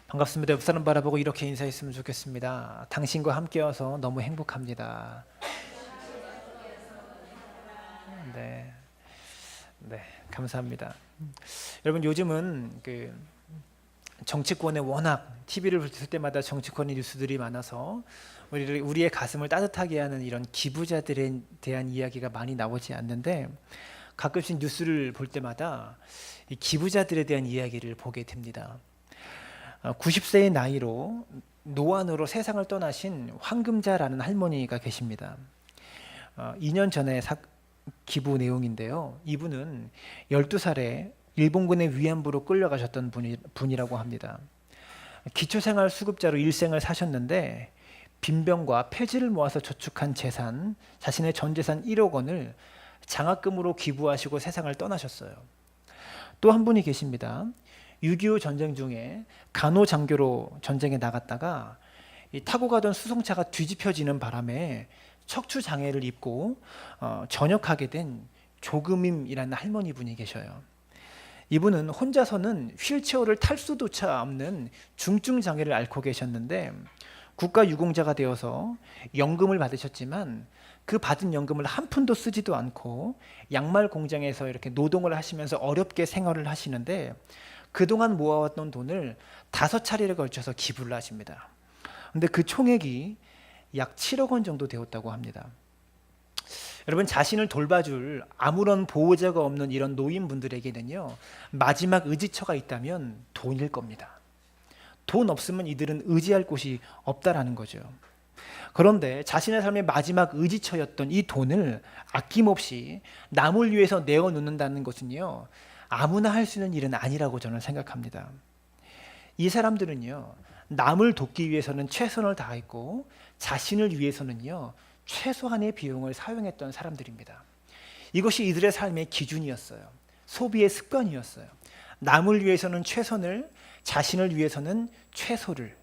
반갑습니다. 옆 사람 바라보고 이렇게 인사했으면 좋겠습니다. 당신과 함께여서 너무 행복합니다. 네, 네, 감사합니다. 여러분 요즘은 정치권에 워낙 TV를 볼 때마다 정치권의 뉴스들이 많아서 우리의 가슴을 따뜻하게 하는 이런 기부자들에 대한 이야기가 많이 나오지 않는데 가끔씩 뉴스를 볼 때마다 이 기부자들에 대한 이야기를 보게 됩니다. 90세의 나이로 노안으로 세상을 떠나신 황금자라는 할머니가 계십니다. 2년 전에 기부 내용인데요. 이분은 12살에 일본군의 위안부로 끌려가셨던 분이라고 합니다. 기초생활수급자로 일생을 사셨는데 빈병과 폐지를 모아서 저축한 재산, 자신의 전 재산 1억 원을 장학금으로 기부하시고 세상을 떠나셨어요. 또 한 분이 계십니다. 6.25 전쟁 중에 간호장교로 전쟁에 나갔다가 타고 가던 수송차가 뒤집혀지는 바람에 척추 장애를 입고 전역하게 된 조금임이라는 할머니 분이 계셔요. 이분은 혼자서는 휠체어를 탈 수조차 없는 중증 장애를 앓고 계셨는데 국가유공자가 되어서 연금을 받으셨지만 그 받은 연금을 한 푼도 쓰지도 않고 양말 공장에서 이렇게 노동을 하시면서 어렵게 생활을 하시는데 그동안 모아왔던 돈을 5차례에 걸쳐서 기부를 하십니다. 근데 그 총액이 약 7억 원 정도 되었다고 합니다. 여러분 자신을 돌봐줄 아무런 보호자가 없는 이런 노인분들에게는요 마지막 의지처가 있다면 돈일 겁니다. 돈 없으면 이들은 의지할 곳이 없다라는 거죠. 그런데 자신의 삶의 마지막 의지처였던 이 돈을 아낌없이 남을 위해서 내어놓는다는 것은요 아무나 할 수 있는 일은 아니라고 저는 생각합니다. 이 사람들은요 남을 돕기 위해서는 최선을 다했고 자신을 위해서는요 최소한의 비용을 사용했던 사람들입니다. 이것이 이들의 삶의 기준이었어요. 소비의 습관이었어요. 남을 위해서는 최선을, 자신을 위해서는 최소를.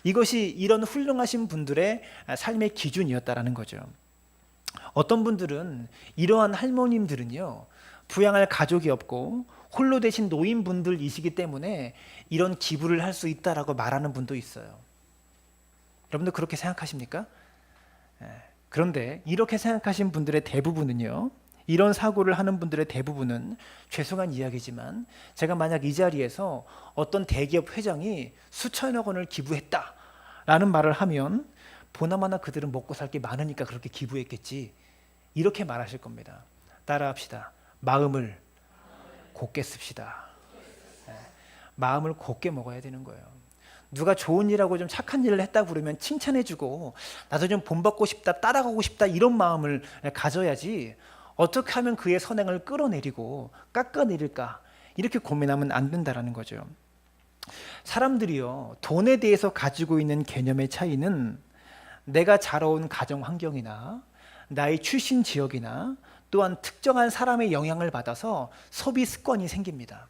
이것이 이런 훌륭하신 분들의 삶의 기준이었다라는 거죠. 어떤 분들은 이러한 할머님들은요 부양할 가족이 없고 홀로 되신 노인분들이시기 때문에 이런 기부를 할 수 있다라고 말하는 분도 있어요. 여러분들 그렇게 생각하십니까? 그런데 이렇게 생각하신 분들의 대부분은요 이런 사고를 하는 분들의 대부분은 죄송한 이야기지만 제가 만약 이 자리에서 어떤 대기업 회장이 수천억 원을 기부했다라는 말을 하면 보나마나 그들은 먹고 살 게 많으니까 그렇게 기부했겠지 이렇게 말하실 겁니다. 따라합시다. 마음을 곱게 씁시다. 마음을 곱게 먹어야 되는 거예요. 누가 좋은 일하고 좀 착한 일을 했다고 그러면 칭찬해주고 나도 좀 본받고 싶다, 따라가고 싶다 이런 마음을 가져야지 어떻게 하면 그의 선행을 끌어내리고 깎아내릴까 이렇게 고민하면 안 된다라는 거죠. 사람들이요 돈에 대해서 가지고 있는 개념의 차이는 내가 자라온 가정 환경이나 나의 출신 지역이나 또한 특정한 사람의 영향을 받아서 소비 습관이 생깁니다.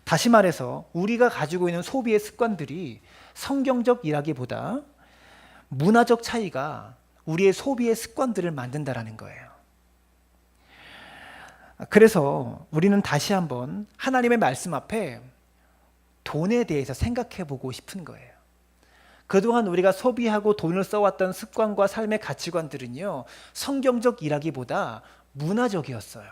다시 말해서 우리가 가지고 있는 소비의 습관들이 성경적이라기보다 문화적 차이가 우리의 소비의 습관들을 만든다라는 거예요. 그래서 우리는 다시 한번 하나님의 말씀 앞에 돈에 대해서 생각해 보고 싶은 거예요. 그동안 우리가 소비하고 돈을 써왔던 습관과 삶의 가치관들은요 성경적이라기보다 문화적이었어요.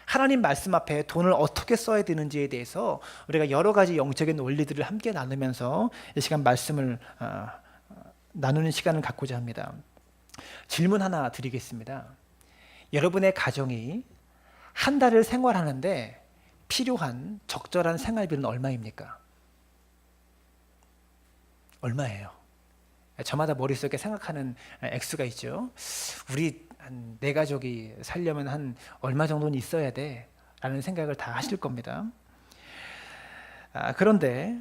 하나님 말씀 앞에 돈을 어떻게 써야 되는지에 대해서 우리가 여러 가지 영적인 원리들을 함께 나누면서 이 시간 말씀을 나누는 시간을 갖고자 합니다. 질문 하나 드리겠습니다. 여러분의 가정이 한 달을 생활하는데 필요한 적절한 생활비는 얼마입니까? 얼마예요? 저마다 머릿속에 생각하는 액수가 있죠. 우리 내 가족이 살려면 한 얼마 정도는 있어야 돼 라는 생각을 다 하실 겁니다. 그런데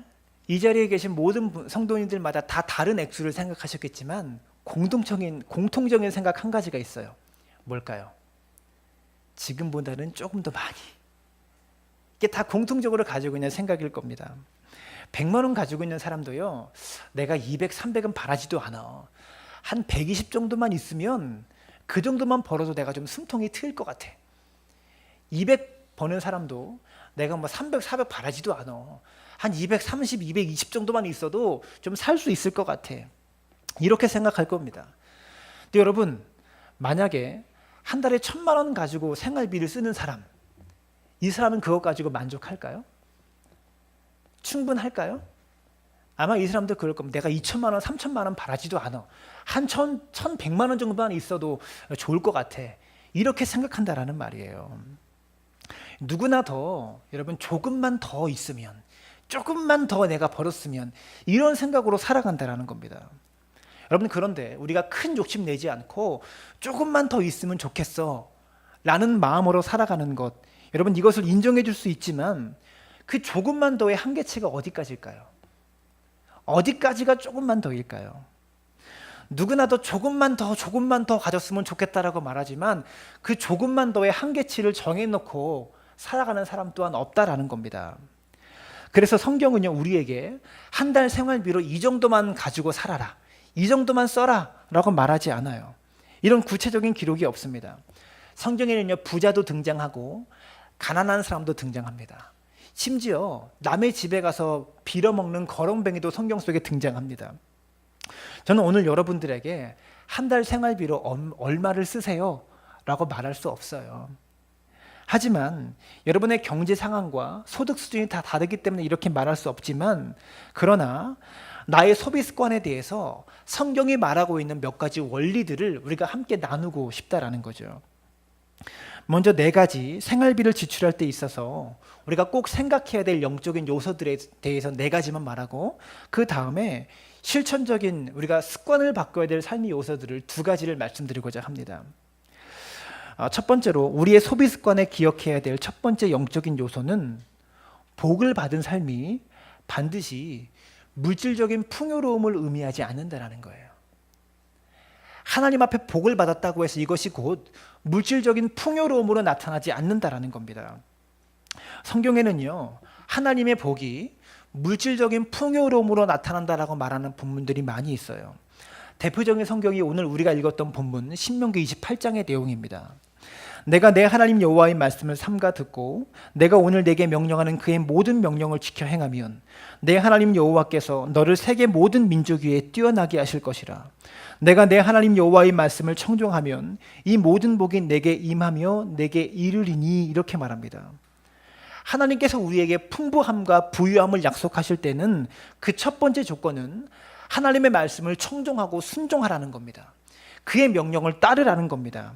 이 자리에 계신 모든 성도님들마다 다 다른 액수를 생각하셨겠지만 공통적인 생각 한 가지가 있어요. 뭘까요? 지금보다는 조금 더 많이. 이게 다 공통적으로 가지고 있는 생각일 겁니다. 100만 원 가지고 있는 사람도요 내가 200, 300은 바라지도 않아. 한 120 정도만 있으면 그 정도만 벌어도 내가 좀 숨통이 트일 것 같아. 200 버는 사람도 내가 뭐 300, 400 바라지도 않아. 한 230, 220 정도만 있어도 좀 살 수 있을 것 같아. 이렇게 생각할 겁니다. 근데 여러분, 만약에 한 달에 1,000만 원 가지고 생활비를 쓰는 사람, 이 사람은 그것 가지고 만족할까요? 충분할까요? 아마 이 사람도 그럴 겁니다. 내가 2,000만 원, 3,000만 원 바라지도 않아. 한 1,100만 원 정도만 있어도 좋을 것 같아. 이렇게 생각한다라는 말이에요. 누구나 더 여러분 조금만 더 있으면, 조금만 더 내가 벌었으면 이런 생각으로 살아간다라는 겁니다. 여러분, 그런데 우리가 큰 욕심 내지 않고 조금만 더 있으면 좋겠어 라는 마음으로 살아가는 것, 여러분 이것을 인정해 줄 수 있지만 그 조금만 더의 한계치가 어디까지일까요? 어디까지가 조금만 더일까요? 누구나 더 조금만 더 가졌으면 좋겠다라고 말하지만 그 조금만 더의 한계치를 정해놓고 살아가는 사람 또한 없다라는 겁니다. 그래서 성경은요, 우리에게 한 달 생활비로 이 정도만 가지고 살아라, 이 정도만 써라 라고 말하지 않아요. 이런 구체적인 기록이 없습니다. 성경에는요, 부자도 등장하고 가난한 사람도 등장합니다. 심지어 남의 집에 가서 빌어먹는 거렁뱅이도 성경 속에 등장합니다. 저는 오늘 여러분들에게 한 달 생활비로 얼마를 쓰세요 라고 말할 수 없어요. 하지만 여러분의 경제 상황과 소득 수준이 다 다르기 때문에 이렇게 말할 수 없지만, 그러나 나의 소비 습관에 대해서 성경이 말하고 있는 몇 가지 원리들을 우리가 함께 나누고 싶다라는 거죠. 먼저 4가지 생활비를 지출할 때 있어서 우리가 꼭 생각해야 될 영적인 요소들에 대해서 4가지만 말하고, 그 다음에 실천적인 우리가 습관을 바꿔야 될 삶의 요소들을 2가지를 말씀드리고자 합니다. 첫 번째로 우리의 소비 습관에 기억해야 될 첫 번째 영적인 요소는, 복을 받은 삶이 반드시 물질적인 풍요로움을 의미하지 않는다라는 거예요. 하나님 앞에 복을 받았다고 해서 이것이 곧 물질적인 풍요로움으로 나타나지 않는다라는 겁니다. 성경에는요, 하나님의 복이 물질적인 풍요로움으로 나타난다라고 말하는 본문들이 많이 있어요. 대표적인 성경이 오늘 우리가 읽었던 본문 신명기 28장의 내용입니다. 내가 내 하나님 여호와의 말씀을 삼가 듣고 내가 오늘 내게 명령하는 그의 모든 명령을 지켜 행하면 내 하나님 여호와께서 너를 세계 모든 민족 위에 뛰어나게 하실 것이라. 내가 내 하나님 여호와의 말씀을 청종하면 이 모든 복이 내게 임하며 내게 이르리니, 이렇게 말합니다. 하나님께서 우리에게 풍부함과 부유함을 약속하실 때는 그 첫 번째 조건은 하나님의 말씀을 청종하고 순종하라는 겁니다. 그의 명령을 따르라는 겁니다.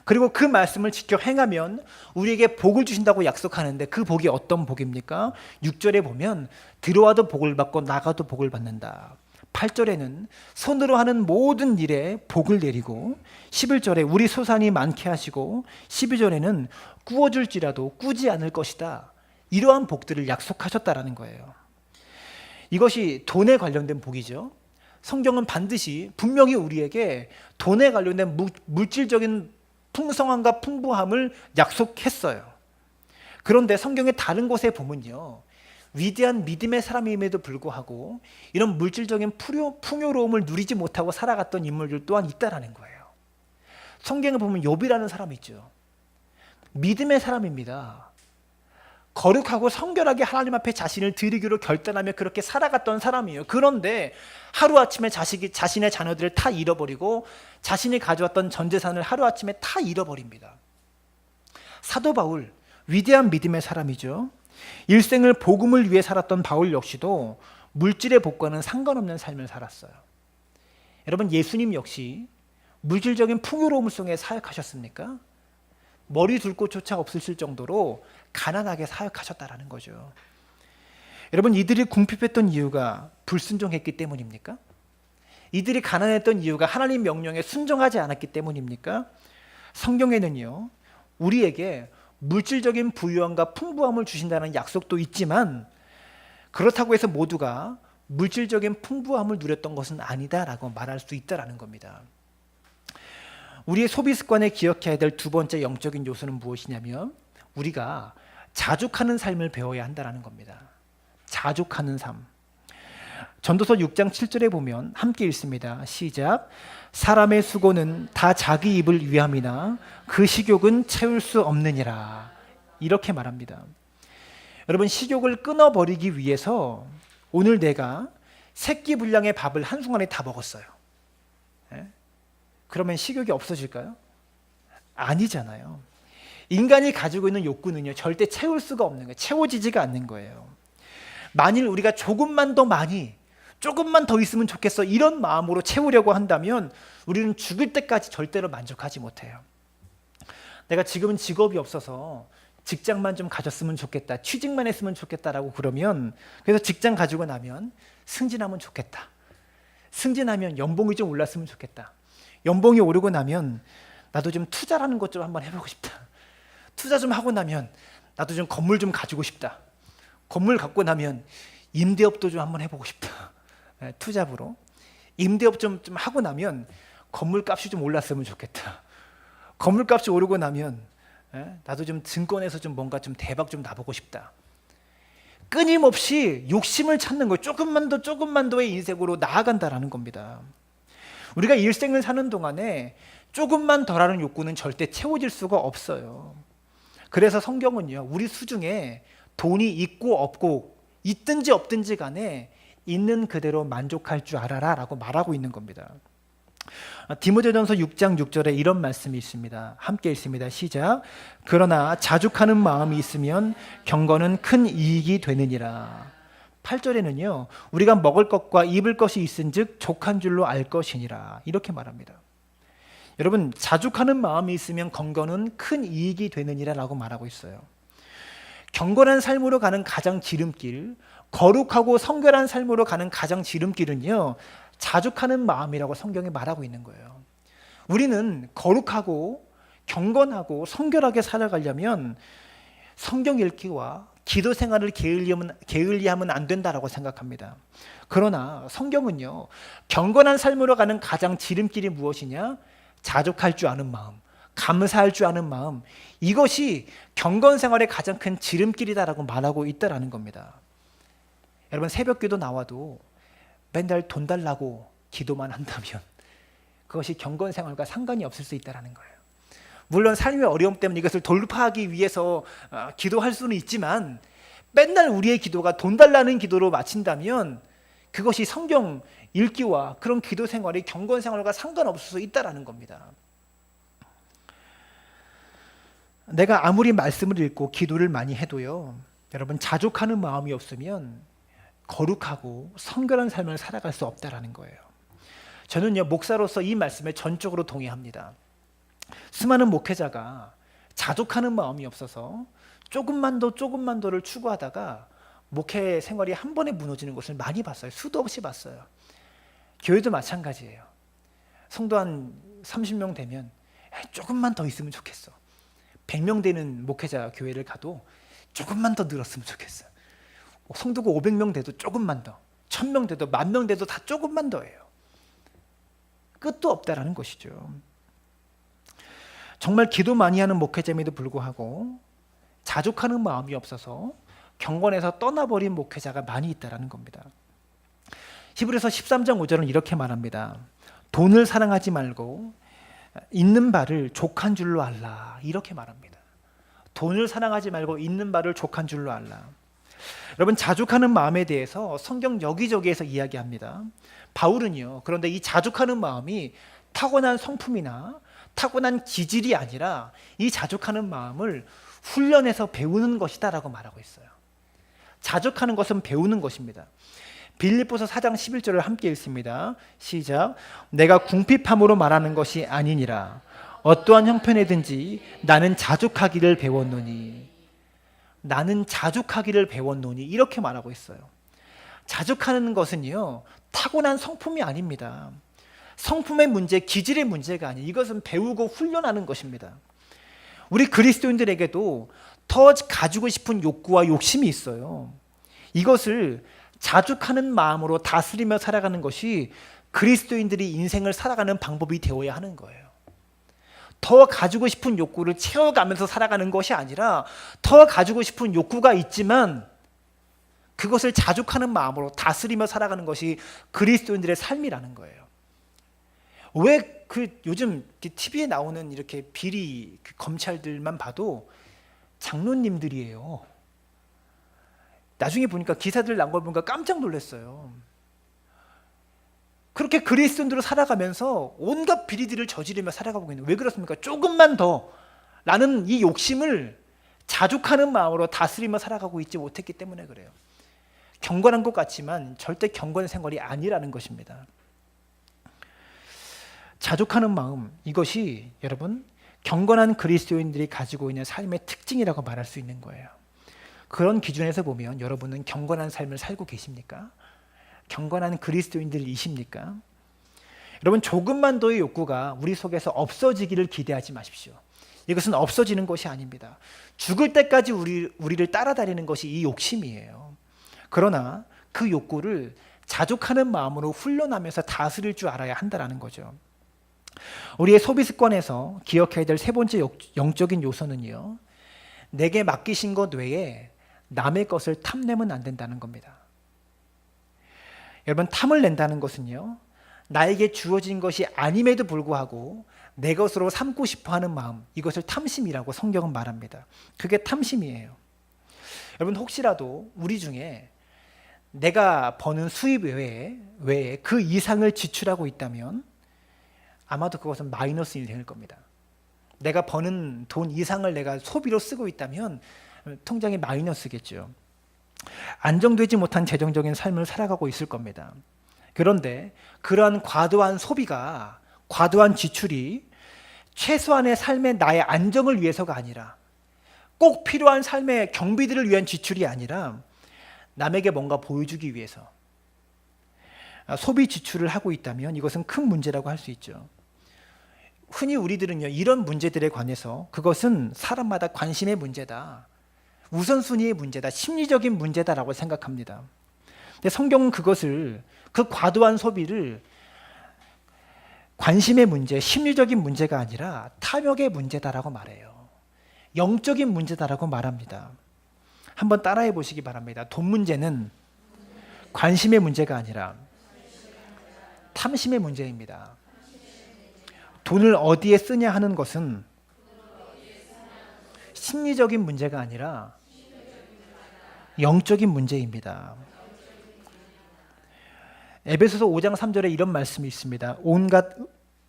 그리고 그 말씀을 지켜 행하면 우리에게 복을 주신다고 약속하는데, 그 복이 어떤 복입니까? 6절에 보면 들어와도 복을 받고 나가도 복을 받는다. 8절에는 손으로 하는 모든 일에 복을 내리고, 11절에 우리 소산이 많게 하시고, 12절에는 꾸어줄지라도 꾸지 않을 것이다. 이러한 복들을 약속하셨다라는 거예요. 이것이 돈에 관련된 복이죠. 성경은 반드시 분명히 우리에게 돈에 관련된 물질적인 풍성함과 풍부함을 약속했어요. 그런데 성경의 다른 곳에 보면요, 위대한 믿음의 사람임에도 불구하고 이런 물질적인 풍요로움을 누리지 못하고 살아갔던 인물들 또한 있다라는 거예요. 성경에 보면 욥이라는 사람이 있죠. 믿음의 사람입니다. 거룩하고 성결하게 하나님 앞에 자신을 드리기로 결단하며 그렇게 살아갔던 사람이에요. 그런데 하루아침에 자신의 자녀들을 다 잃어버리고 자신이 가져왔던 전 재산을 하루아침에 다 잃어버립니다. 사도 바울, 위대한 믿음의 사람이죠. 일생을 복음을 위해 살았던 바울 역시도 물질의 복과는 상관없는 삶을 살았어요. 여러분, 예수님 역시 물질적인 풍요로움 속에 사역하셨습니까? 머리 둘 곳조차 없으실 정도로 가난하게 사역하셨다라는 거죠. 여러분, 이들이 궁핍했던 이유가 불순종했기 때문입니까? 이들이 가난했던 이유가 하나님 명령에 순종하지 않았기 때문입니까? 성경에는요, 우리에게 물질적인 부유함과 풍부함을 주신다는 약속도 있지만, 그렇다고 해서 모두가 물질적인 풍부함을 누렸던 것은 아니다라고 말할 수 있다라는 겁니다. 우리의 소비 습관에 기억해야 될 2번째 영적인 요소는 무엇이냐면, 우리가 자족하는 삶을 배워야 한다는 겁니다. 자족하는 삶. 전도서 6장 7절에 보면 함께 읽습니다. 시작. 사람의 수고는 다 자기 입을 위함이나 그 식욕은 채울 수 없느니라. 이렇게 말합니다. 여러분, 식욕을 끊어버리기 위해서 오늘 내가 새끼 분량의 밥을 한순간에 다 먹었어요. 예? 그러면 식욕이 없어질까요? 아니잖아요. 인간이 가지고 있는 욕구는요, 절대 채울 수가 없는 거예요. 채워지지가 않는 거예요. 만일 우리가 조금만 더 많이, 조금만 더 있으면 좋겠어, 이런 마음으로 채우려고 한다면 우리는 죽을 때까지 절대로 만족하지 못해요. 내가 지금은 직업이 없어서 직장만 좀 가졌으면 좋겠다, 취직만 했으면 좋겠다라고 그러면, 그래서 직장 가지고 나면 승진하면 좋겠다, 승진하면 연봉이 좀 올랐으면 좋겠다, 연봉이 오르고 나면 나도 좀 투자라는 것 좀 한번 해보고 싶다, 투자 좀 하고 나면 나도 좀 건물 좀 가지고 싶다, 건물 갖고 나면 임대업도 좀 한번 해보고 싶다, 투잡으로 임대업 좀 하고 나면 건물값이 좀 올랐으면 좋겠다, 건물값이 오르고 나면 나도 좀 증권에서 좀 뭔가 좀 대박 좀 나보고 싶다. 끊임없이 욕심을 찾는 거예요. 조금만 더의 인생으로 나아간다라는 겁니다. 우리가 일생을 사는 동안에 조금만 더라는 욕구는 절대 채워질 수가 없어요. 그래서 성경은요, 우리 수중에 돈이 있고 없고, 있든지 없든지 간에 있는 그대로 만족할 줄 알아라 라고 말하고 있는 겁니다. 디모데전서 6장 6절에 이런 말씀이 있습니다. 함께 읽습니다. 시작. 그러나 자족하는 마음이 있으면 경건은 큰 이익이 되느니라. 8절에는요, 우리가 먹을 것과 입을 것이 있은즉 족한 줄로 알 것이니라, 이렇게 말합니다. 여러분, 자족하는 마음이 있으면 경건은 큰 이익이 되느니라 라고 말하고 있어요. 경건한 삶으로 가는 가장 지름길, 거룩하고 성결한 삶으로 가는 가장 지름길은요, 자족하는 마음이라고 성경이 말하고 있는 거예요. 우리는 거룩하고 경건하고 성결하게 살아가려면 성경 읽기와 기도 생활을 게을리하면 안 된다라고 생각합니다. 그러나 성경은요, 경건한 삶으로 가는 가장 지름길이 무엇이냐? 자족할 줄 아는 마음, 감사할 줄 아는 마음, 이것이 경건 생활의 가장 큰 지름길이다라고 말하고 있다라는 겁니다. 여러분, 새벽기도 나와도 맨날 돈 달라고 기도만 한다면 그것이 경건 생활과 상관이 없을 수 있다는 거예요. 물론 삶의 어려움 때문에 이것을 돌파하기 위해서 기도할 수는 있지만, 맨날 우리의 기도가 돈 달라는 기도로 마친다면 그것이 성경 읽기와 그런 기도 생활이 경건 생활과 상관없을 수 있다는 겁니다. 내가 아무리 말씀을 읽고 기도를 많이 해도요, 여러분, 자족하는 마음이 없으면 거룩하고 성결한 삶을 살아갈 수 없다라는 거예요. 저는요, 목사로서 이 말씀에 전적으로 동의합니다. 수많은 목회자가 자족하는 마음이 없어서 조금만 더를 추구하다가 목회 생활이 한 번에 무너지는 것을 많이 봤어요. 수도 없이 봤어요. 교회도 마찬가지예요. 성도 한 30명 되면 조금만 더 있으면 좋겠어. 100명 되는 목회자 교회를 가도 조금만 더 늘었으면 좋겠어요. 성도가 500명 돼도 조금만 더, 1000명 돼도 10,000명 돼도 다 조금만 더예요. 끝도 없다라는 것이죠. 정말 기도 많이 하는 목회자임에도 불구하고 자족하는 마음이 없어서 경건에서 떠나버린 목회자가 많이 있다라는 겁니다. 히브리서 13장 5절은 이렇게 말합니다. 돈을 사랑하지 말고 있는 바를 족한 줄로 알라, 이렇게 말합니다. 돈을 사랑하지 말고 있는 바를 족한 줄로 알라. 여러분, 자족하는 마음에 대해서 성경 여기저기에서 이야기합니다. 바울은요, 그런데 이 자족하는 마음이 타고난 성품이나 타고난 기질이 아니라 이 자족하는 마음을 훈련해서 배우는 것이다라고 말하고 있어요. 자족하는 것은 배우는 것입니다. 빌립보서 4장 11절을 함께 읽습니다. 시작. 내가 궁핍함으로 말하는 것이 아니니라. 어떠한 형편이든지 나는 자족하기를 배웠노니. 나는 자족하기를 배웠노니, 이렇게 말하고 있어요. 자족하는 것은요, 타고난 성품이 아닙니다. 성품의 문제, 기질의 문제가 아니에요. 이것은 배우고 훈련하는 것입니다. 우리 그리스도인들에게도 더 가지고 싶은 욕구와 욕심이 있어요. 이것을 자족하는 마음으로 다스리며 살아가는 것이 그리스도인들이 인생을 살아가는 방법이 되어야 하는 거예요. 더 가지고 싶은 욕구를 채워가면서 살아가는 것이 아니라, 더 가지고 싶은 욕구가 있지만 그것을 자족하는 마음으로 다스리며 살아가는 것이 그리스도인들의 삶이라는 거예요. 왜 요즘 TV에 나오는 이렇게 비리 검찰들만 봐도 장로님들이에요. 나중에 보니까 기사들 난 걸 보니까 깜짝 놀랐어요. 그렇게 그리스도인으로 살아가면서 온갖 비리들을 저지르며 살아가고 있는, 왜 그렇습니까? 조금만 더 라는 이 욕심을 자족하는 마음으로 다스리며 살아가고 있지 못했기 때문에 그래요. 경건한 것 같지만 절대 경건 생활이 아니라는 것입니다. 자족하는 마음, 이것이 여러분 경건한 그리스도인들이 가지고 있는 삶의 특징이라고 말할 수 있는 거예요. 그런 기준에서 보면 여러분은 경건한 삶을 살고 계십니까? 경건한 그리스도인들이십니까? 여러분, 조금만 더의 욕구가 우리 속에서 없어지기를 기대하지 마십시오. 이것은 없어지는 것이 아닙니다. 죽을 때까지 우리를 따라다니는 것이 이 욕심이에요. 그러나 그 욕구를 자족하는 마음으로 훈련하면서 다스릴 줄 알아야 한다는 거죠. 우리의 소비 습관에서 기억해야 될 세 번째 영적인 요소는요, 내게 맡기신 것 외에 남의 것을 탐내면 안 된다는 겁니다. 여러분, 탐을 낸다는 것은요, 나에게 주어진 것이 아님에도 불구하고 내 것으로 삼고 싶어 하는 마음, 이것을 탐심이라고 성경은 말합니다. 그게 탐심이에요. 여러분, 혹시라도 우리 중에 내가 버는 수입 외에 그 이상을 지출하고 있다면 아마도 그것은 마이너스일 될 겁니다. 내가 버는 돈 이상을 내가 소비로 쓰고 있다면 통장에 마이너스겠죠. 안정되지 못한 재정적인 삶을 살아가고 있을 겁니다. 그런데 그러한 과도한 소비가, 과도한 지출이 최소한의 삶의 나의 안정을 위해서가 아니라, 꼭 필요한 삶의 경비들을 위한 지출이 아니라 남에게 뭔가 보여주기 위해서 소비 지출을 하고 있다면 이것은 큰 문제라고 할 수 있죠. 흔히 우리들은요, 이런 문제들에 관해서 그것은 사람마다 관심의 문제다, 우선순위의 문제다, 심리적인 문제다라고 생각합니다. 근데 성경은 그것을, 그 과도한 소비를 관심의 문제, 심리적인 문제가 아니라 탐욕의 문제다라고 말해요. 영적인 문제다라고 말합니다. 한번 따라해 보시기 바랍니다. 돈 문제는 관심의 문제가 아니라 탐심의 문제입니다. 돈을 어디에 쓰냐 하는 것은 심리적인 문제가 아니라 영적인 문제입니다. 에베소서 5장 3절에 이런 말씀이 있습니다. 온갖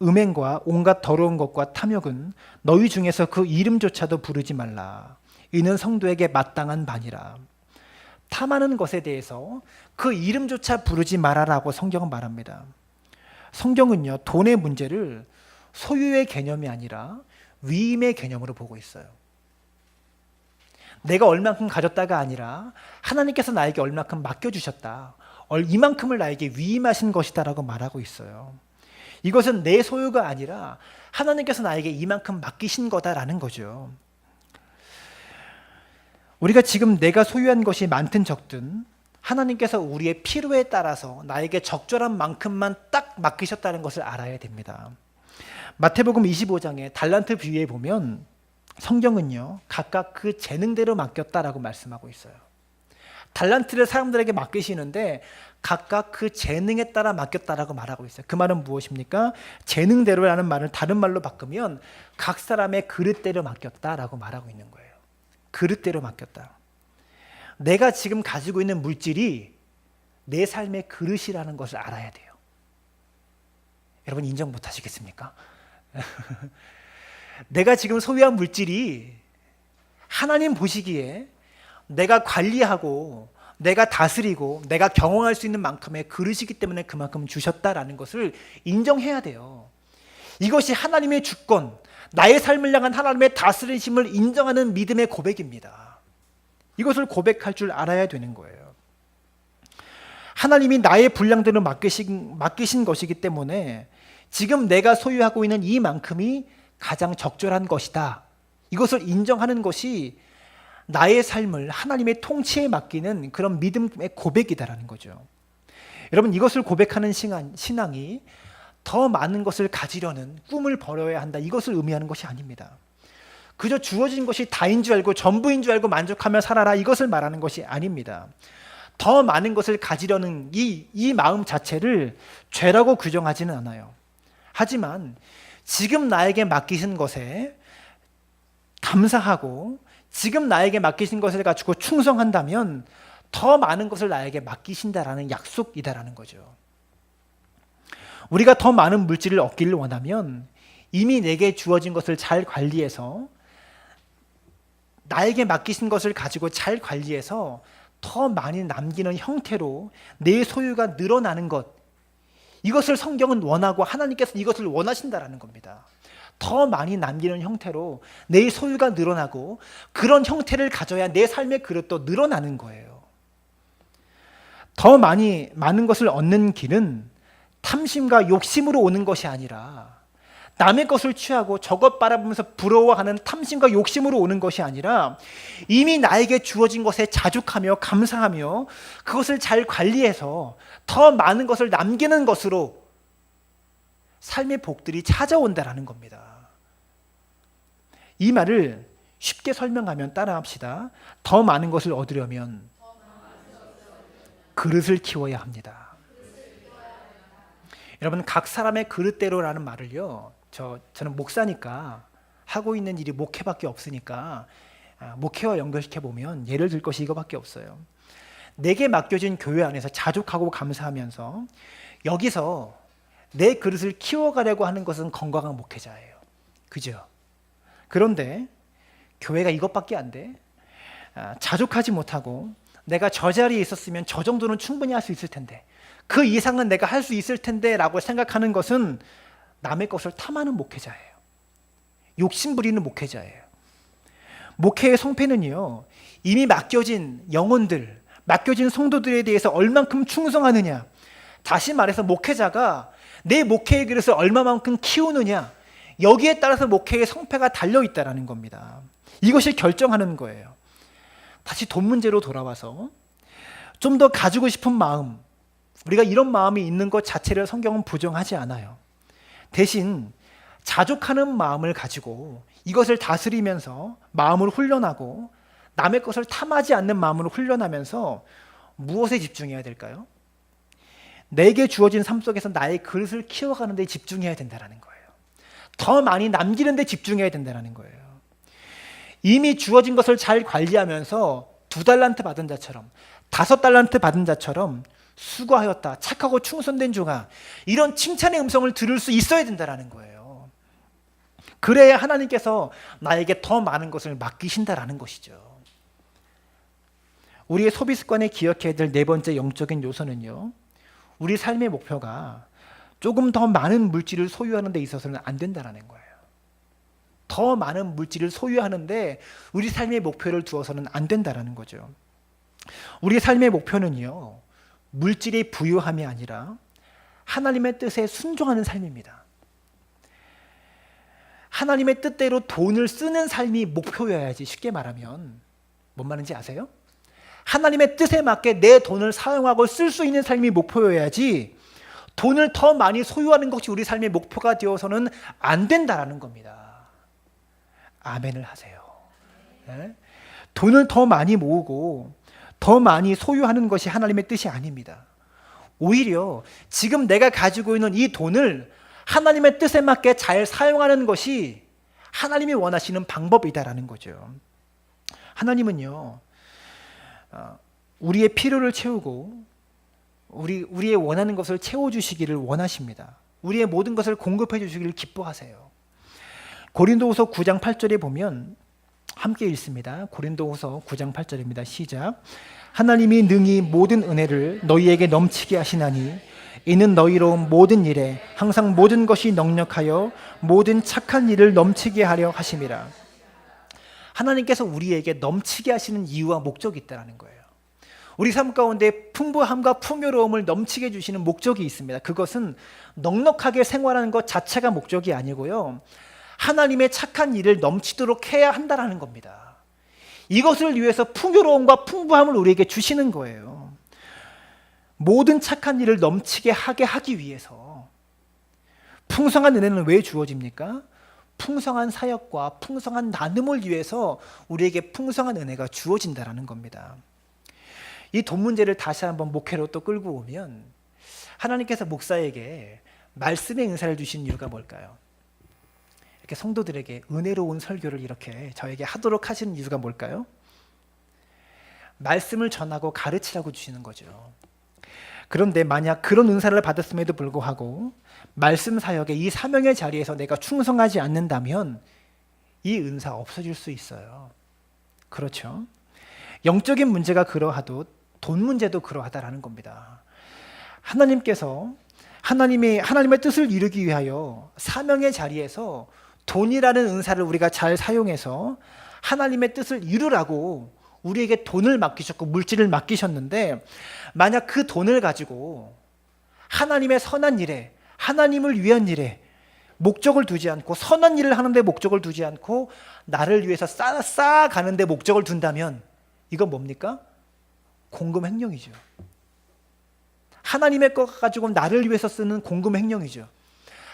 음행과 온갖 더러운 것과 탐욕은 너희 중에서 그 이름조차도 부르지 말라. 이는 성도에게 마땅한 바니라. 탐하는 것에 대해서 그 이름조차 부르지 말아라고 성경은 말합니다. 성경은요, 돈의 문제를 소유의 개념이 아니라 위임의 개념으로 보고 있어요. 내가 얼만큼 가졌다가 아니라 하나님께서 나에게 얼만큼 맡겨주셨다, 이만큼을 나에게 위임하신 것이다라고 말하고 있어요. 이것은 내 소유가 아니라 하나님께서 나에게 이만큼 맡기신 거다라는 거죠. 우리가 지금 내가 소유한 것이 많든 적든 하나님께서 우리의 필요에 따라서 나에게 적절한 만큼만 딱 맡기셨다는 것을 알아야 됩니다. 마태복음 25장의 달란트 비유에 보면 성경은요, 각각 그 재능대로 맡겼다라고 말씀하고 있어요. 달란트를 사람들에게 맡기시는데 각각 그 재능에 따라 맡겼다라고 말하고 있어요. 그 말은 무엇입니까? 재능대로라는 말을 다른 말로 바꾸면 각 사람의 그릇대로 맡겼다라고 말하고 있는 거예요. 그릇대로 맡겼다. 내가 지금 가지고 있는 물질이 내 삶의 그릇이라는 것을 알아야 돼요. 여러분, 인정 못 하시겠습니까? 내가 지금 소유한 물질이 하나님 보시기에 내가 관리하고 내가 다스리고 내가 경영할 수 있는 만큼의 그릇이기 때문에 그만큼 주셨다라는 것을 인정해야 돼요. 이것이 하나님의 주권, 나의 삶을 향한 하나님의 다스리심을 인정하는 믿음의 고백입니다. 이것을 고백할 줄 알아야 되는 거예요. 하나님이 나의 분량대로 맡기신 것이기 때문에 지금 내가 소유하고 있는 이만큼이 가장 적절한 것이다, 이것을 인정하는 것이 나의 삶을 하나님의 통치에 맡기는 그런 믿음의 고백이다라는 거죠. 여러분, 이것을 고백하는 신앙이 더 많은 것을 가지려는 꿈을 버려야 한다, 이것을 의미하는 것이 아닙니다. 그저 주어진 것이 다인 줄 알고 전부인 줄 알고 만족하며 살아라, 이것을 말하는 것이 아닙니다. 더 많은 것을 가지려는 이 마음 자체를 죄라고 규정하지는 않아요. 하지만 지금 나에게 맡기신 것에 감사하고 지금 나에게 맡기신 것을 가지고 충성한다면 더 많은 것을 나에게 맡기신다라는 약속이다라는 거죠. 우리가 더 많은 물질을 얻기를 원하면 이미 내게 주어진 것을 잘 관리해서, 나에게 맡기신 것을 가지고 잘 관리해서 더 많이 남기는 형태로 내 소유가 늘어나는 것, 이것을 성경은 원하고 하나님께서 이것을 원하신다라는 겁니다. 더 많이 남기는 형태로 내 소유가 늘어나고, 그런 형태를 가져야 내 삶의 그릇도 늘어나는 거예요. 더 많은 것을 얻는 길은 탐심과 욕심으로 오는 것이 아니라, 남의 것을 취하고 저것 바라보면서 부러워하는 탐심과 욕심으로 오는 것이 아니라, 이미 나에게 주어진 것에 자족하며 감사하며 그것을 잘 관리해서 더 많은 것을 남기는 것으로 삶의 복들이 찾아온다라는 겁니다. 이 말을 쉽게 설명하면 따라합시다. 더 많은 것을 얻으려면 그릇을 키워야 합니다. 여러분, 각 사람의 그릇대로라는 말을요, 저는 목사니까 하고 있는 일이 목회밖에 없으니까 목회와 연결시켜 보면 예를 들 것이 이거밖에 없어요. 내게 맡겨진 교회 안에서 자족하고 감사하면서 여기서 내 그릇을 키워가려고 하는 것은 건강한 목회자예요. 그죠? 그런데 교회가 이것밖에 안 돼. 자족하지 못하고 내가 저 자리에 있었으면 저 정도는 충분히 할 수 있을 텐데, 그 이상은 내가 할 수 있을 텐데 라고 생각하는 것은 남의 것을 탐하는 목회자예요. 욕심 부리는 목회자예요. 목회의 성패는요, 이미 맡겨진 영혼들, 맡겨진 성도들에 대해서 얼만큼 충성하느냐, 다시 말해서 목회자가 내 목회의 그릇을 얼마만큼 키우느냐, 여기에 따라서 목회의 성패가 달려있다는 겁니다. 이것이 결정하는 거예요. 다시 돈 문제로 돌아와서 좀 더 가지고 싶은 마음, 우리가 이런 마음이 있는 것 자체를 성경은 부정하지 않아요. 대신 자족하는 마음을 가지고 이것을 다스리면서 마음을 훈련하고, 남의 것을 탐하지 않는 마음으로 훈련하면서 무엇에 집중해야 될까요? 내게 주어진 삶 속에서 나의 그릇을 키워가는 데 집중해야 된다는 거예요. 더 많이 남기는 데 집중해야 된다는 거예요. 이미 주어진 것을 잘 관리하면서 2달란트 받은 자처럼, 5달란트 받은 자처럼 수고하였다, 착하고 충성된 종아, 이런 칭찬의 음성을 들을 수 있어야 된다는 거예요. 그래야 하나님께서 나에게 더 많은 것을 맡기신다는 것이죠. 우리의 소비 습관에 기억해야 될 네 번째 영적인 요소는요, 우리 삶의 목표가 조금 더 많은 물질을 소유하는 데 있어서는 안 된다는 거예요. 더 많은 물질을 소유하는데 우리 삶의 목표를 두어서는 안 된다는 거죠. 우리 삶의 목표는요, 물질의 부유함이 아니라 하나님의 뜻에 순종하는 삶입니다. 하나님의 뜻대로 돈을 쓰는 삶이 목표여야지. 쉽게 말하면 뭔 말인지 아세요? 하나님의 뜻에 맞게 내 돈을 사용하고 쓸 수 있는 삶이 목표여야지, 돈을 더 많이 소유하는 것이 우리 삶의 목표가 되어서는 안 된다는 겁니다. 아멘을 하세요. 네? 돈을 더 많이 모으고 더 많이 소유하는 것이 하나님의 뜻이 아닙니다. 오히려 지금 내가 가지고 있는 이 돈을 하나님의 뜻에 맞게 잘 사용하는 것이 하나님이 원하시는 방법이다라는 거죠. 하나님은요, 우리의 필요를 채우고 우리의 원하는 것을 채워주시기를 원하십니다. 우리의 모든 것을 공급해 주시기를 기뻐하세요. 고린도후서 9장 8절에 보면 함께 읽습니다. 고린도후서 9장 8절입니다. 시작. 하나님이 능히 모든 은혜를 너희에게 넘치게 하시나니 이는 너희로 모든 일에 항상 모든 것이 넉넉하여 모든 착한 일을 넘치게 하려 하심이라. 하나님께서 우리에게 넘치게 하시는 이유와 목적이 있다는 거예요. 우리 삶 가운데 풍부함과 풍요로움을 넘치게 해주시는 목적이 있습니다. 그것은 넉넉하게 생활하는 것 자체가 목적이 아니고요, 하나님의 착한 일을 넘치도록 해야 한다는 겁니다. 이것을 위해서 풍요로움과 풍부함을 우리에게 주시는 거예요. 모든 착한 일을 넘치게 하게 하기 위해서. 풍성한 은혜는 왜 주어집니까? 풍성한 사역과 풍성한 나눔을 위해서 우리에게 풍성한 은혜가 주어진다는 겁니다. 이 돈 문제를 다시 한번 목회로 또 끌고 오면, 하나님께서 목사에게 말씀의 은사를 주신 이유가 뭘까요? 이렇게 성도들에게 은혜로운 설교를 이렇게 저에게 하도록 하시는 이유가 뭘까요? 말씀을 전하고 가르치라고 주시는 거죠. 그런데 만약 그런 은사를 받았음에도 불구하고 말씀 사역의 이 사명의 자리에서 내가 충성하지 않는다면 이 은사 없어질 수 있어요. 그렇죠? 영적인 문제가 그러하도 돈 문제도 그러하다라는 겁니다. 하나님께서 하나님의 뜻을 이루기 위하여 사명의 자리에서 돈이라는 은사를 우리가 잘 사용해서 하나님의 뜻을 이루라고 우리에게 돈을 맡기셨고 물질을 맡기셨는데, 만약 그 돈을 가지고 하나님의 선한 일에, 하나님을 위한 일에 목적을 두지 않고, 선한 일을 하는데 목적을 두지 않고 나를 위해서 쌓아가는데 목적을 둔다면 이건 뭡니까? 공금 횡령이죠. 하나님의 것 가지고 나를 위해서 쓰는 공금 횡령이죠.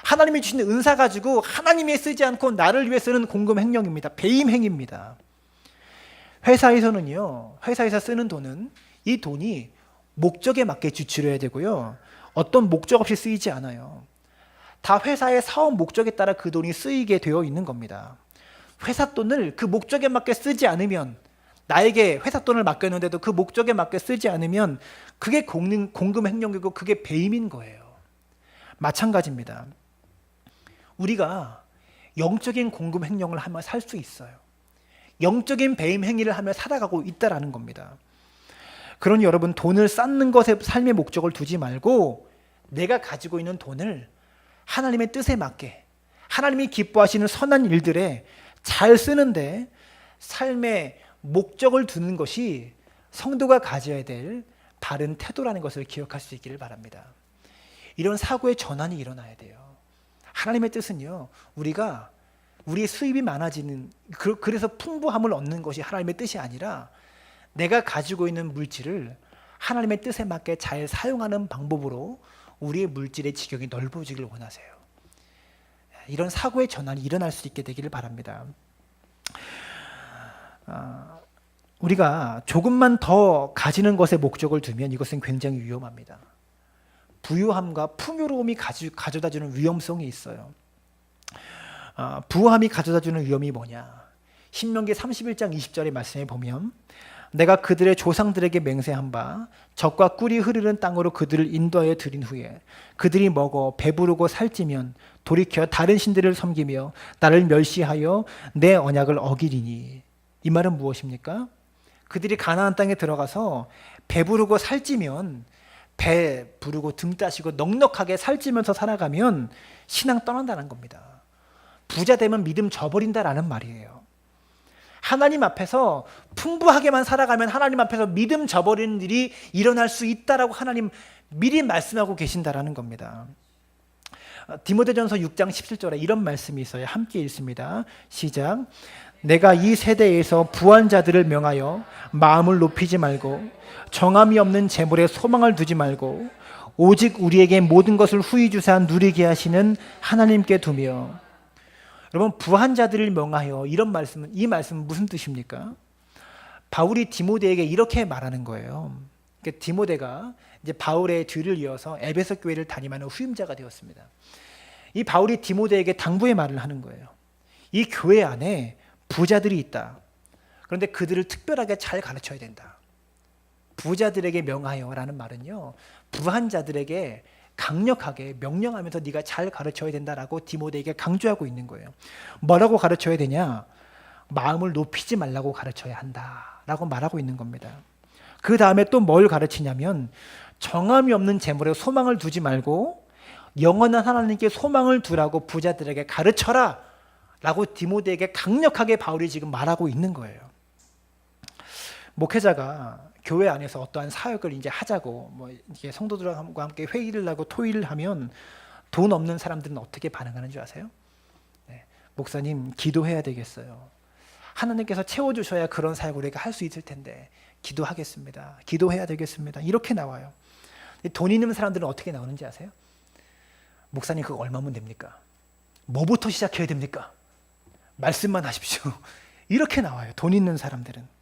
하나님이 주신 은사 가지고 하나님이 쓰지 않고 나를 위해 쓰는 공금 횡령입니다. 배임 행위입니다. 회사에서는요, 회사에서 쓰는 돈은 이 돈이 목적에 맞게 지출해야 되고요, 어떤 목적 없이 쓰이지 않아요. 다 회사의 사업 목적에 따라 그 돈이 쓰이게 되어 있는 겁니다. 회사 돈을 그 목적에 맞게 쓰지 않으면, 나에게 회사 돈을 맡겼는데도 그 목적에 맞게 쓰지 않으면 그게 공금 횡령이고 그게 배임인 거예요. 마찬가지입니다. 우리가 영적인 공금 횡령을 하며 살 수 있어요. 영적인 배임 행위를 하며 살아가고 있다라는 겁니다. 그러니 여러분, 돈을 쌓는 것에 삶의 목적을 두지 말고 내가 가지고 있는 돈을 하나님의 뜻에 맞게, 하나님이 기뻐하시는 선한 일들에 잘 쓰는데 삶의 목적을 두는 것이 성도가 가져야 될 바른 태도라는 것을 기억할 수 있기를 바랍니다. 이런 사고의 전환이 일어나야 돼요. 하나님의 뜻은요, 우리가 우리의 수입이 많아지는, 그래서 풍부함을 얻는 것이 하나님의 뜻이 아니라 내가 가지고 있는 물질을 하나님의 뜻에 맞게 잘 사용하는 방법으로 우리의 물질의 지경이 넓어지길 원하세요. 이런 사고의 전환이 일어날 수 있게 되기를 바랍니다. 우리가 조금만 더 가지는 것에 목적을 두면 이것은 굉장히 위험합니다. 부유함과 풍요로움이 가져다주는 위험성이 있어요. 부함이 가져다주는 위험이 뭐냐? 신명기 31장 20절의 말씀에 보면, 내가 그들의 조상들에게 맹세한 바 젖과 꿀이 흐르는 땅으로 그들을 인도하여 들인 후에 그들이 먹어 배부르고 살찌면 돌이켜 다른 신들을 섬기며 나를 멸시하여 내 언약을 어기리니. 이 말은 무엇입니까? 그들이 가나안 땅에 들어가서 배부르고 살찌면, 배 부르고 등 따시고 넉넉하게 살찌면서 살아가면 신앙 떠난다는 겁니다. 부자 되면 믿음 져버린다라는 말이에요. 하나님 앞에서 풍부하게만 살아가면 하나님 앞에서 믿음 져버리는 일이 일어날 수 있다라고 하나님 미리 말씀하고 계신다라는 겁니다. 디모데전서 6장 17절에 이런 말씀이 있어요. 함께 읽습니다. 시작. 내가 이 세대에서 부한 자들을 명하여 마음을 높이지 말고 정함이 없는 재물에 소망을 두지 말고 오직 우리에게 모든 것을 후히 주사 누리게 하시는 하나님께 두며. 여러분, 부한 자들을 명하여, 이런 말씀은, 이 말씀은 무슨 뜻입니까? 바울이 디모데에게 이렇게 말하는 거예요. 그러니까 디모데가 이제 바울의 뒤를 이어서 에베소 교회를 담임하는 후임자가 되었습니다. 이 바울이 디모데에게 당부의 말을 하는 거예요. 이 교회 안에 부자들이 있다. 그런데 그들을 특별하게 잘 가르쳐야 된다. 부자들에게 명하여라는 말은요, 부한 자들에게 강력하게 명령하면서 네가 잘 가르쳐야 된다라고 디모데에게 강조하고 있는 거예요. 뭐라고 가르쳐야 되냐? 마음을 높이지 말라고 가르쳐야 한다라고 말하고 있는 겁니다. 그 다음에 또 뭘 가르치냐면, 정함이 없는 재물에 소망을 두지 말고 영원한 하나님께 소망을 두라고 부자들에게 가르쳐라 라고 디모데에게 강력하게 바울이 지금 말하고 있는 거예요. 목회자가 교회 안에서 어떠한 사역을 이제 하자고 이게 성도들과 함께 회의를 하고 토의를 하면 돈 없는 사람들은 어떻게 반응하는 줄 아세요? 네, 목사님 기도해야 되겠어요. 하나님께서 채워주셔야 그런 사역을 우리가 할 수 있을 텐데 기도하겠습니다. 기도해야 되겠습니다. 이렇게 나와요. 돈 있는 사람들은 어떻게 나오는지 아세요? 목사님 그거 얼마면 됩니까? 뭐부터 시작해야 됩니까? 말씀만 하십시오. 이렇게 나와요. 돈 있는 사람들은.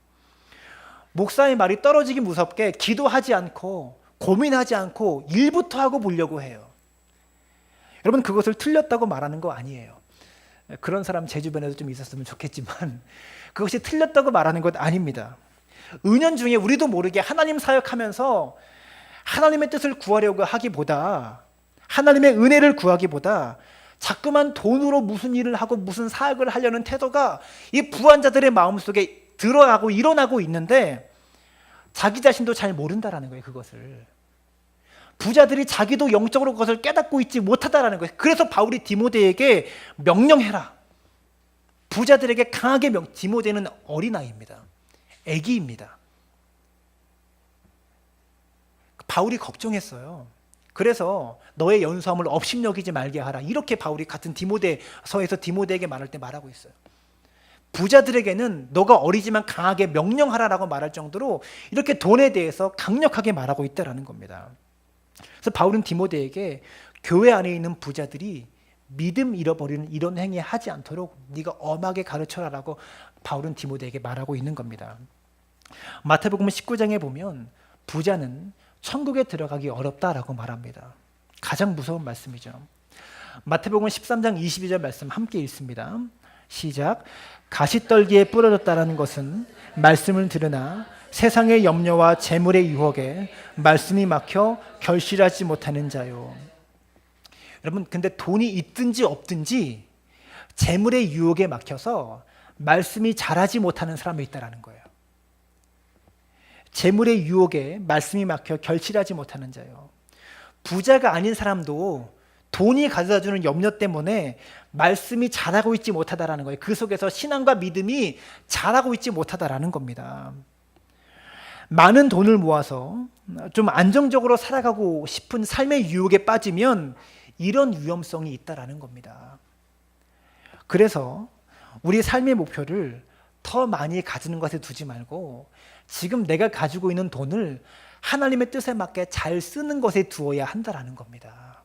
목사의 말이 떨어지기 무섭게 기도하지 않고 고민하지 않고 일부터 하고 보려고 해요. 여러분, 그것을 틀렸다고 말하는 거 아니에요. 그런 사람 제 주변에도 좀 있었으면 좋겠지만 그것이 틀렸다고 말하는 것 아닙니다. 은연중에 우리도 모르게 하나님 사역하면서 하나님의 뜻을 구하려고 하기보다, 하나님의 은혜를 구하기보다 자꾸만 돈으로 무슨 일을 하고 무슨 사역을 하려는 태도가 이 부한자들의 마음속에 드러나고 일어나고 있는데, 자기 자신도 잘 모른다라는 거예요. 그것을 부자들이 자기도 영적으로 그것을 깨닫고 있지 못하다라는 거예요. 그래서 바울이 디모데에게 명령해라. 부자들에게 강하게 디모데는 어린아이입니다. 아기입니다. 바울이 걱정했어요. 그래서 너의 연수함을 업신여기지 말게 하라. 이렇게 바울이 같은 디모데서에서 디모데에게 말할 때 말하고 있어요. 부자들에게는 너가 어리지만 강하게 명령하라라고 말할 정도로 이렇게 돈에 대해서 강력하게 말하고 있다라는 겁니다. 그래서 바울은 디모데에게 교회 안에 있는 부자들이 믿음 잃어버리는 이런 행위 하지 않도록 네가 엄하게 가르쳐라라고 바울은 디모데에게 말하고 있는 겁니다. 마태복음 19장에 보면 부자는 천국에 들어가기 어렵다라고 말합니다. 가장 무서운 말씀이죠. 마태복음 13장 22절 말씀 함께 읽습니다. 시작. 가시떨기에 부러졌다라는 것은 말씀을 들으나 세상의 염려와 재물의 유혹에 말씀이 막혀 결실하지 못하는 자요. 여러분, 근데 돈이 있든지 없든지 재물의 유혹에 막혀서 말씀이 자라지 못하는 사람이 있다라는 거예요. 재물의 유혹에 말씀이 막혀 결실하지 못하는 자요. 부자가 아닌 사람도 돈이 가져다주는 염려 때문에 말씀이 자라고 있지 못하다라는 거예요. 그 속에서 신앙과 믿음이 자라고 있지 못하다라는 겁니다. 많은 돈을 모아서 좀 안정적으로 살아가고 싶은 삶의 유혹에 빠지면 이런 위험성이 있다라는 겁니다. 그래서 우리 삶의 목표를 더 많이 가지는 것에 두지 말고 지금 내가 가지고 있는 돈을 하나님의 뜻에 맞게 잘 쓰는 것에 두어야 한다라는 겁니다.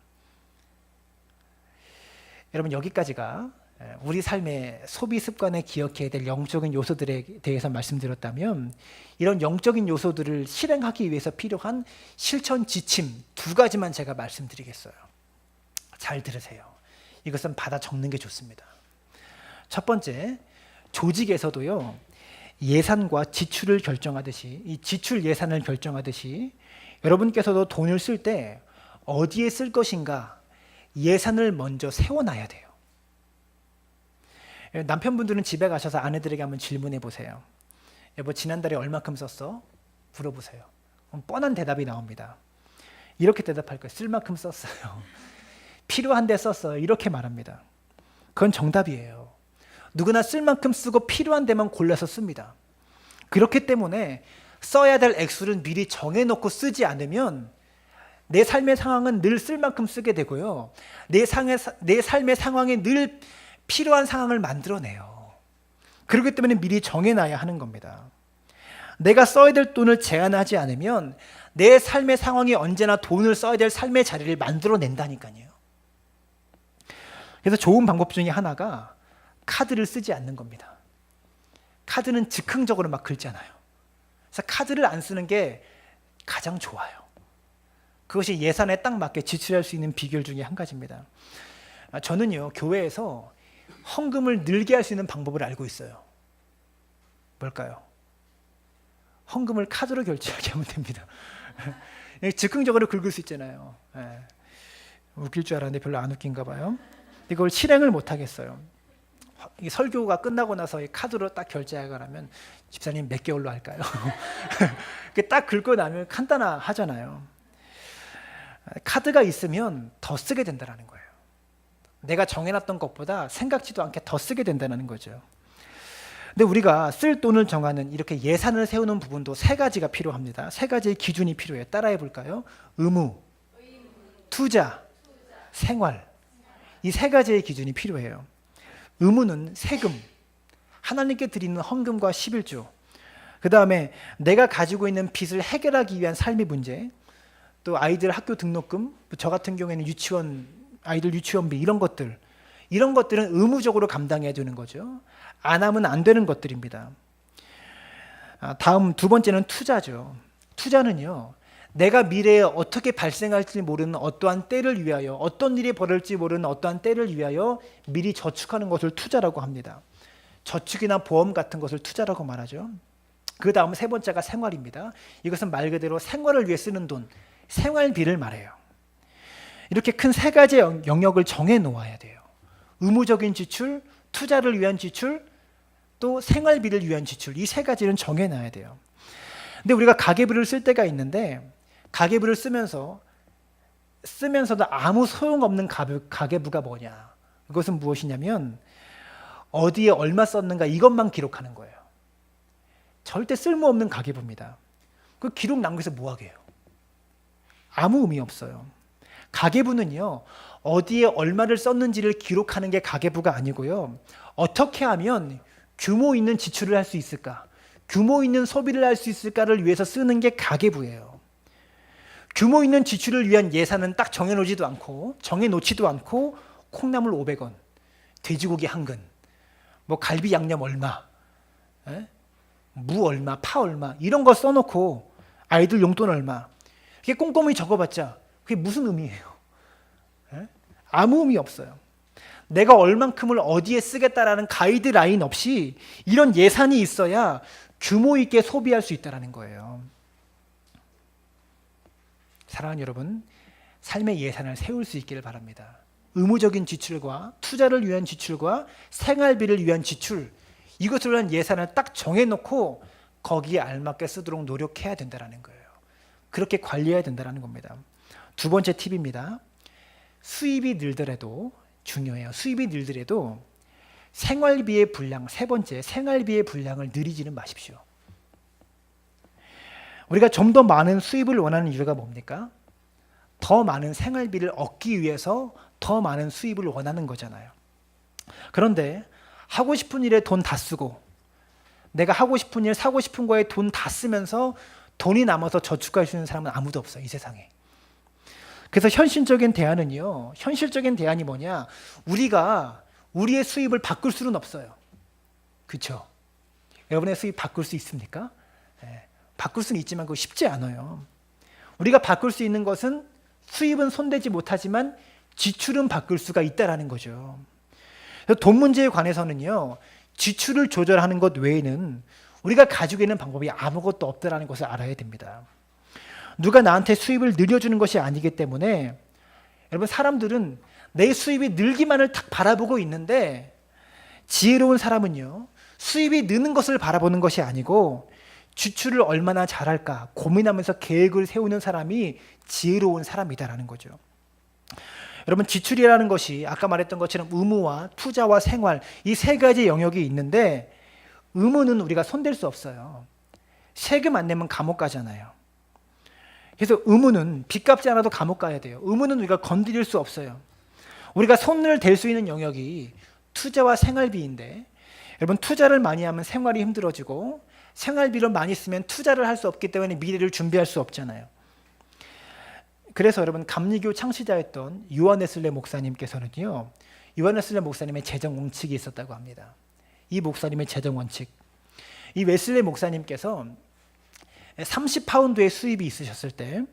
여러분, 여기까지가 우리 삶의 소비 습관에 기억해야 될 영적인 요소들에 대해서 말씀드렸다면, 이런 영적인 요소들을 실행하기 위해서 필요한 실천 지침 2가지만 제가 말씀드리겠어요. 잘 들으세요. 이것은 받아 적는 게 좋습니다. 첫 번째, 조직에서도요, 예산과 지출을 결정하듯이, 이 지출 예산을 결정하듯이 여러분께서도 돈을 쓸 때 어디에 쓸 것인가 예산을 먼저 세워놔야 돼요. 남편분들은 집에 가셔서 아내들에게 한번 질문해 보세요. 여보, 지난달에 얼마큼 썼어? 물어보세요. 그럼 뻔한 대답이 나옵니다. 이렇게 대답할 거예요. 쓸 만큼 썼어요. 필요한데 썼어요. 이렇게 말합니다. 그건 정답이에요. 누구나 쓸 만큼 쓰고 필요한 데만 골라서 씁니다. 그렇기 때문에 써야 될 액수를 미리 정해놓고 쓰지 않으면 내 삶의 상황은 늘 쓸 만큼 쓰게 되고요. 내 삶의 상황에 늘 필요한 상황을 만들어내요. 그렇기 때문에 미리 정해놔야 하는 겁니다. 내가 써야 될 돈을 제한하지 않으면 내 삶의 상황이 언제나 돈을 써야 될 삶의 자리를 만들어낸다니까요. 그래서 좋은 방법 중에 하나가 카드를 쓰지 않는 겁니다. 카드는 즉흥적으로 막 긁잖아요. 그래서 카드를 안 쓰는 게 가장 좋아요. 그것이 예산에 딱 맞게 지출할 수 있는 비결 중에 한 가지입니다. 저는요, 교회에서 헌금을 늘게 할 수 있는 방법을 알고 있어요. 뭘까요? 헌금을 카드로 결제하게 하면 됩니다. 즉흥적으로 긁을 수 있잖아요. 웃길 줄 알았는데 별로 안 웃긴가 봐요. 이걸 실행을 못 하겠어요. 이 설교가 끝나고 나서 이 카드로 딱 결제하라면 집사님 몇 개월로 할까요? 딱 긁고 나면 간단하잖아요. 카드가 있으면 더 쓰게 된다는 거예요. 내가 정해놨던 것보다 생각지도 않게 더 쓰게 된다는 거죠. 근데 우리가 쓸 돈을 정하는 이렇게 예산을 세우는 부분도 3가지가 필요합니다. 3가지의 기준이 필요해요. 따라해 볼까요? 의무, 투자, 생활. 이 3가지의 기준이 필요해요. 의무는 세금, 하나님께 드리는 헌금과 11조, 그 다음에 내가 가지고 있는 빚을 해결하기 위한 삶의 문제, 또 아이들 학교 등록금, 저 같은 경우에는 아이들 유치원비, 이런 것들은 의무적으로 감당해야 되는 거죠. 안 하면 안 되는 것들입니다. 다음 2번째는 투자죠. 투자는요, 내가 미래에 어떻게 발생할지 모르는 어떠한 때를 위하여, 어떤 일이 벌어질지 모르는 어떠한 때를 위하여 미리 저축하는 것을 투자라고 합니다. 저축이나 보험 같은 것을 투자라고 말하죠. 그 다음 세 번째가 생활입니다. 이것은 말 그대로 생활을 위해 쓰는 돈, 생활비를 말해요. 이렇게 큰 세 가지 영역을 정해 놓아야 돼요. 의무적인 지출, 투자를 위한 지출, 또 생활비를 위한 지출, 이 세 가지는 정해 놔야 돼요. 근데 우리가 가계부를 쓸 때가 있는데 가계부를 쓰면서도 아무 소용없는 가계부가 뭐냐? 그것은 무엇이냐면 어디에 얼마 썼는가 이것만 기록하는 거예요. 절대 쓸모없는 가계부입니다. 그 기록 남겨서 뭐 하게요? 아무 의미 없어요. 가계부는요, 어디에 얼마를 썼는지를 기록하는 게 가계부가 아니고요, 어떻게 하면 규모 있는 지출을 할 수 있을까, 규모 있는 소비를 할 수 있을까를 위해서 쓰는 게 가계부예요. 규모 있는 지출을 위한 예산은 딱 정해놓지도 않고 콩나물 500원, 돼지고기 한 근, 뭐 갈비 양념 얼마, 무 얼마, 파 얼마 이런 거 써놓고 아이들 용돈 얼마, 이게 꼼꼼히 적어봤자 그게 무슨 의미예요? 아무 의미 없어요. 내가 얼만큼을 어디에 쓰겠다라는 가이드라인 없이 이런 예산이 있어야 규모 있게 소비할 수 있다는 거예요. 사랑하는 여러분, 삶의 예산을 세울 수 있기를 바랍니다. 의무적인 지출과 투자를 위한 지출과 생활비를 위한 지출, 이것을 위한 예산을 딱 정해놓고 거기에 알맞게 쓰도록 노력해야 된다는 거예요. 그렇게 관리해야 된다는 겁니다. 두 번째 팁입니다. 수입이 늘더라도 중요해요. 수입이 늘더라도 생활비의 분량, 세 번째 생활비의 분량을 늘리지는 마십시오. 우리가 좀 더 많은 수입을 원하는 이유가 뭡니까? 더 많은 생활비를 얻기 위해서 더 많은 수입을 원하는 거잖아요. 그런데 하고 싶은 일에 돈 다 쓰고 내가 하고 싶은 일, 사고 싶은 거에 돈 다 쓰면서 돈이 남아서 저축할 수 있는 사람은 아무도 없어요, 이 세상에. 그래서 현실적인 대안이 뭐냐? 우리가 우리의 수입을 바꿀 수는 없어요. 그렇죠? 여러분의 수입 바꿀 수 있습니까? 바꿀 수는 있지만 그거 쉽지 않아요. 우리가 바꿀 수 있는 것은 수입은 손대지 못하지만 지출은 바꿀 수가 있다라는 거죠. 그래서 돈 문제에 관해서는요, 지출을 조절하는 것 외에는 우리가 가지고 있는 방법이 아무것도 없다라는 것을 알아야 됩니다. 누가 나한테 수입을 늘려주는 것이 아니기 때문에 여러분, 사람들은 내 수입이 늘기만을 딱 바라보고 있는데 지혜로운 사람은요, 수입이 느는 것을 바라보는 것이 아니고 지출을 얼마나 잘할까 고민하면서 계획을 세우는 사람이 지혜로운 사람이다라는 거죠. 여러분, 지출이라는 것이 아까 말했던 것처럼 의무와 투자와 생활, 이 세 가지 영역이 있는데 의무는 우리가 손댈 수 없어요. 세금 안 내면 감옥 가잖아요. 그래서 의무는 빚 갚지 않아도 감옥 가야 돼요. 의무는 우리가 건드릴 수 없어요. 우리가 손을 댈 수 있는 영역이 투자와 생활비인데, 여러분, 투자를 많이 하면 생활이 힘들어지고 생활비를 많이 쓰면 투자를 할 수 없기 때문에 미래를 준비할 수 없잖아요. 그래서 여러분, 감리교 창시자였던 요한 웨슬레 목사님께서는요, 요한 웨슬레 목사님의 재정 원칙이 있었다고 합니다. 이 목사님의 재정 원칙, 이 웨슬레 목사님께서 30파운드의 수입이 있으셨을 때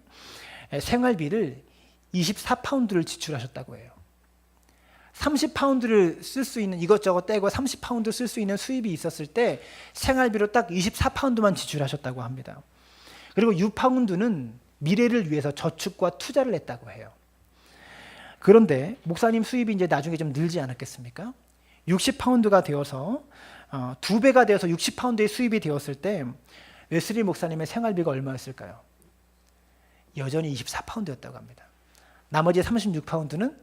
생활비를 24파운드를 지출하셨다고 해요. 30파운드를 쓸 수 있는, 이것저것 떼고 30파운드 쓸 수 있는 수입이 있었을 때 생활비로 딱 24파운드만 지출하셨다고 합니다. 그리고 6파운드는 미래를 위해서 저축과 투자를 했다고 해요. 그런데 목사님 수입이 이제 나중에 좀 늘지 않았겠습니까? 60파운드가 되어서 2배가 되어서 60파운드의 수입이 되었을 때 웨슬리 목사님의 생활비가 얼마였을까요? 여전히 24파운드였다고 합니다. 나머지 36파운드는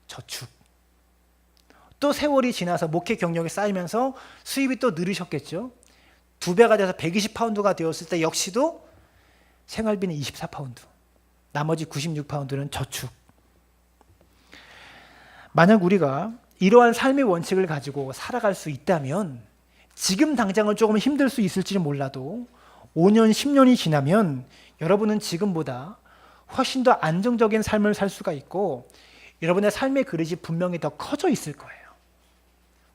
저축. 또 세월이 지나서 목회 경력이 쌓이면서 수입이 또 늘으셨겠죠. 2배가 돼서 120파운드가 되었을 때 역시도 생활비는 24파운드, 나머지 96파운드는 저축. 만약 우리가 이러한 삶의 원칙을 가지고 살아갈 수 있다면, 지금 당장은 조금 힘들 수 있을지 몰라도 5년, 10년이 지나면 여러분은 지금보다 훨씬 더 안정적인 삶을 살 수가 있고 여러분의 삶의 그릇이 분명히 더 커져 있을 거예요.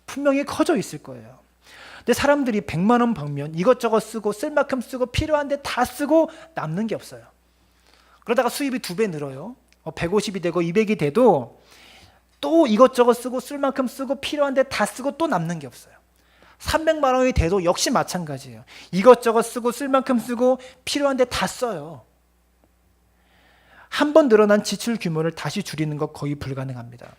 분명히 커져 있을 거예요. 근데 사람들이 100만 원 벌면 이것저것 쓰고 쓸 만큼 쓰고 필요한데 다 쓰고 남는 게 없어요. 그러다가 수입이 2배 늘어요. 150이 되고 200이 돼도 또 이것저것 쓰고 쓸 만큼 쓰고 필요한데 다 쓰고 또 남는 게 없어요. 300만 원이 돼도 역시 마찬가지예요. 이것저것 쓰고 쓸 만큼 쓰고 필요한데 다 써요. 한 번 늘어난 지출 규모를 다시 줄이는 것 거의 불가능합니다.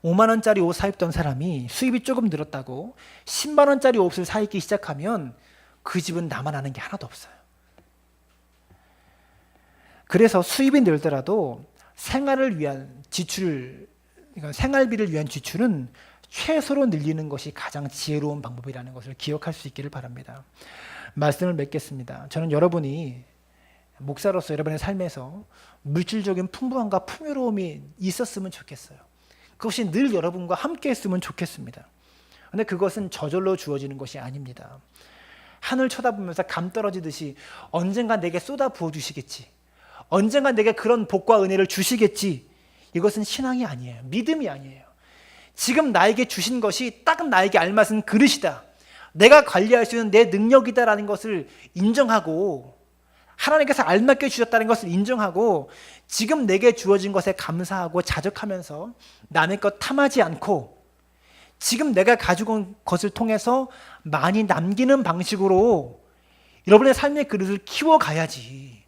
5만 원짜리 옷 사입던 사람이 수입이 조금 늘었다고 10만 원짜리 옷을 사입기 시작하면 그 집은 나만 아는 게 하나도 없어요. 그래서 수입이 늘더라도 생활을 위한 지출, 그러니까 생활비를 위한 지출은 최소로 늘리는 것이 가장 지혜로운 방법이라는 것을 기억할 수 있기를 바랍니다. 말씀을 맺겠습니다. 저는 여러분이 목사로서 여러분의 삶에서 물질적인 풍부함과 풍요로움이 있었으면 좋겠어요. 그것이 늘 여러분과 함께 했으면 좋겠습니다. 그런데 그것은 저절로 주어지는 것이 아닙니다. 하늘 쳐다보면서 감 떨어지듯이 언젠가 내게 쏟아 부어주시겠지, 언젠가 내게 그런 복과 은혜를 주시겠지, 이것은 신앙이 아니에요. 믿음이 아니에요. 지금 나에게 주신 것이 딱 나에게 알맞은 그릇이다, 내가 관리할 수 있는 내 능력이다라는 것을 인정하고, 하나님께서 알맞게 주셨다는 것을 인정하고, 지금 내게 주어진 것에 감사하고 자족하면서 남의 것 탐하지 않고, 지금 내가 가지고 온 것을 통해서 많이 남기는 방식으로 여러분의 삶의 그릇을 키워가야지.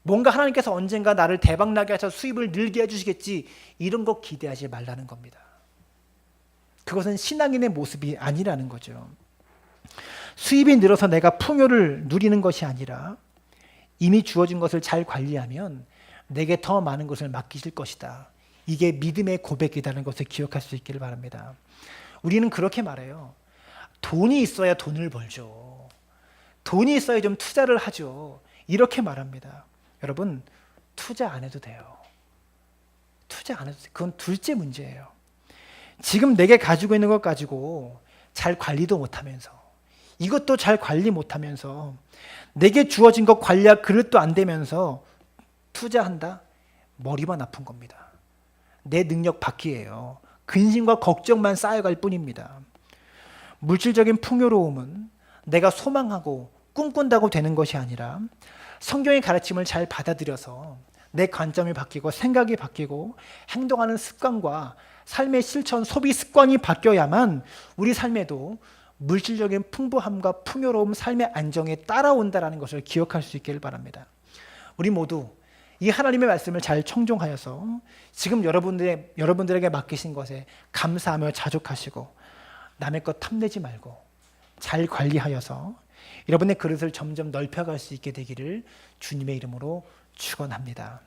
뭔가 하나님께서 언젠가 나를 대박나게 하셔서 수입을 늘게 해주시겠지, 이런 거 기대하지 말라는 겁니다. 그것은 신앙인의 모습이 아니라는 거죠. 수입이 늘어서 내가 풍요를 누리는 것이 아니라 이미 주어진 것을 잘 관리하면 내게 더 많은 것을 맡기실 것이다. 이게 믿음의 고백이라는 것을 기억할 수 있기를 바랍니다. 우리는 그렇게 말해요. 돈이 있어야 돈을 벌죠. 돈이 있어야 좀 투자를 하죠. 이렇게 말합니다. 여러분, 투자 안 해도 돼요. 투자 안 해도 돼요. 그건 둘째 문제예요. 지금 내게 가지고 있는 것 가지고 잘 관리도 못하면서, 이것도 잘 관리 못하면서, 내게 주어진 것 관리할 그릇도 안 되면서 투자한다? 머리만 아픈 겁니다. 내 능력 밖이에요. 근심과 걱정만 쌓여갈 뿐입니다. 물질적인 풍요로움은 내가 소망하고 꿈꾼다고 되는 것이 아니라 성경의 가르침을 잘 받아들여서 내 관점이 바뀌고 생각이 바뀌고 행동하는 습관과 삶의 실천, 소비 습관이 바뀌어야만 우리 삶에도 물질적인 풍부함과 풍요로움, 삶의 안정에 따라온다는 것을 기억할 수 있기를 바랍니다. 우리 모두 이 하나님의 말씀을 잘 청종하여서 지금 여러분들에게 맡기신 것에 감사하며 자족하시고 남의 것 탐내지 말고 잘 관리하여서 여러분의 그릇을 점점 넓혀갈 수 있게 되기를 주님의 이름으로 축원합니다.